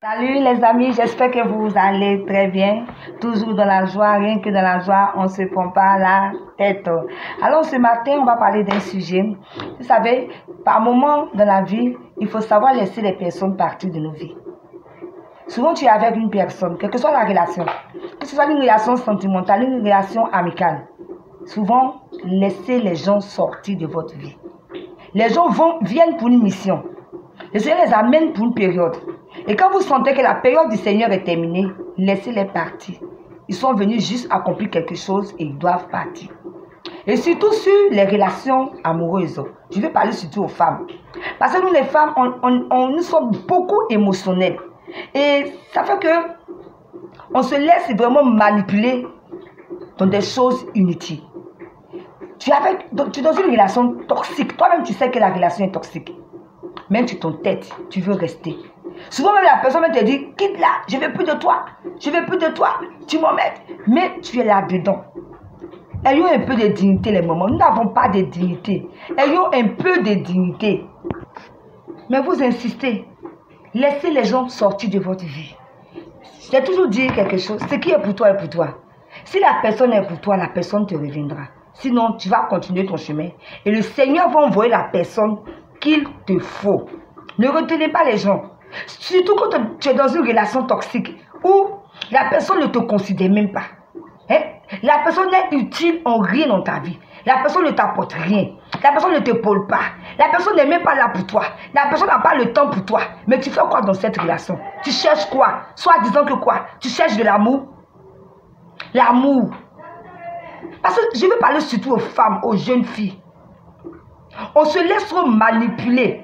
Salut les amis, j'espère que vous allez très bien, toujours dans la joie, rien que dans la joie, on ne se prend pas la tête. Alors ce matin, on va parler d'un sujet. Vous savez, par moment dans la vie, il faut savoir laisser les personnes partir de nos vies. Souvent, tu es avec une personne, quelle que soit la relation, que ce soit une relation sentimentale, une relation amicale. Souvent, laissez les gens sortir de votre vie. Les gens viennent pour une mission. Le Seigneur les amène pour une période. Et quand vous sentez que la période du Seigneur est terminée, laissez-les partir. Ils sont venus juste accomplir quelque chose et ils doivent partir. Et surtout sur les relations amoureuses. Je vais parler surtout aux femmes. Parce que nous les femmes, nous sommes beaucoup émotionnels. Et ça fait que on se laisse vraiment manipuler dans des choses inutiles. Tu es dans une relation toxique. Toi-même, tu sais que la relation est toxique. Même tu t'entêtes, tu veux rester. Souvent même la personne te dit, quitte là, je ne veux plus de toi. Je ne veux plus de toi. Tu m'emmerdes. Mais tu es là-dedans. Ayons un peu de dignité les mamans. Nous n'avons pas de dignité. Ayons un peu de dignité. Mais vous insistez. Laissez les gens sortir de votre vie. J'ai toujours dit quelque chose. Ce qui est pour toi est pour toi. Si la personne est pour toi, la personne te reviendra. Sinon, tu vas continuer ton chemin. Et le Seigneur va envoyer la personne qu'il te faut. Ne retenez pas les gens. Surtout quand tu es dans une relation toxique où la personne ne te considère même pas. Hein? La personne n'est utile en rien dans ta vie. La personne ne t'apporte rien. La personne ne t'épaule pas. La personne n'est même pas là pour toi. La personne n'a pas le temps pour toi. Mais tu fais quoi dans cette relation? Tu cherches quoi? Soit disant que quoi? Tu cherches de l'amour? L'amour. Parce que je veux parler surtout aux femmes, aux jeunes filles. On se laisse trop manipuler.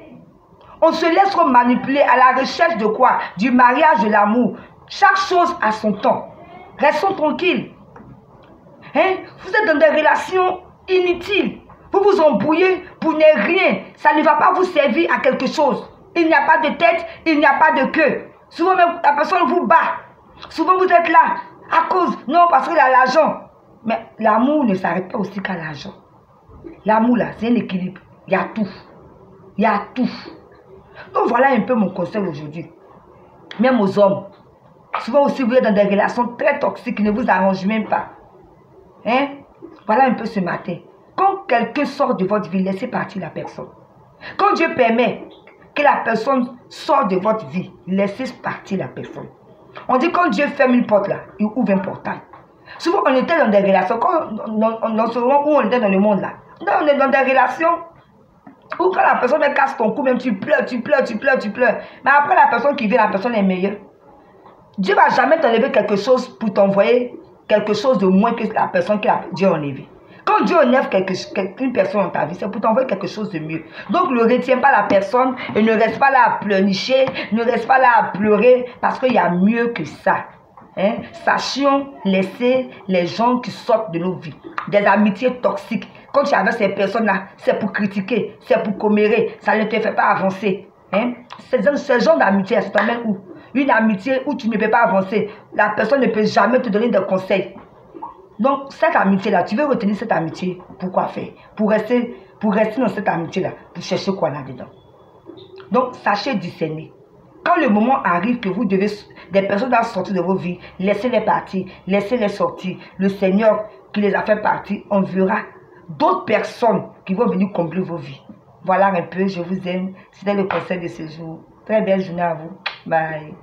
On se laisse trop manipuler à la recherche de quoi? Du mariage, de l'amour. Chaque chose a son temps. Restons tranquilles. Hein? Vous êtes dans des relations inutiles. Vous vous embrouillez pour ne rien. Ça ne va pas vous servir à quelque chose. Il n'y a pas de tête, il n'y a pas de queue. Souvent même la personne vous bat. Souvent vous êtes là à cause, non parce qu'il a l'argent. Mais l'amour ne s'arrête pas aussi qu'à l'argent. L'amour là, c'est un équilibre. Il y a tout. Il y a tout. Donc voilà un peu mon conseil aujourd'hui. Même aux hommes. Souvent aussi vous êtes dans des relations très toxiques qui ne vous arrangent même pas. Hein? Voilà un peu ce matin. Quand quelqu'un sort de votre vie, laissez partir la personne. Quand Dieu permet que la personne sorte de votre vie, laissez partir la personne. On dit quand Dieu ferme une porte là, il ouvre un portail. Souvent on était dans des relations, dans ce moment où on était dans le monde là, on est dans des relations où quand la personne casse ton cou, même tu pleures. Mais après la personne qui vient, la personne est meilleure. Dieu ne va jamais t'enlever quelque chose pour t'envoyer quelque chose de moins que la personne que Dieu a enlevé. Quand Dieu enlève une personne dans ta vie, c'est pour t'envoyer quelque chose de mieux. Donc ne retiens pas la personne et ne reste pas là à pleurnicher, ne reste pas là à pleurer parce qu'il y a mieux que ça. Hein? Sachions laisser les gens qui sortent de nos vies. Des amitiés toxiques. Quand tu es avec ces personnes-là, c'est pour critiquer, c'est pour commérer, ça ne te fait pas avancer. Hein? Ce genre d'amitié, ça t'emmène où? Une amitié où tu ne peux pas avancer. La personne ne peut jamais te donner des conseils. Donc, cette amitié-là, tu veux retenir cette amitié, pourquoi faire? Pour rester dans cette amitié-là, pour chercher quoi là-dedans? Donc, sachez discerner. Quand le moment arrive que vous devez, des personnes doivent sortir de vos vies, laissez-les partir, laissez-les sortir. Le Seigneur qui les a fait partir, on verra d'autres personnes qui vont venir combler vos vies. Voilà un peu, je vous aime. C'était le conseil de ce jour. Très belle journée à vous. Bye.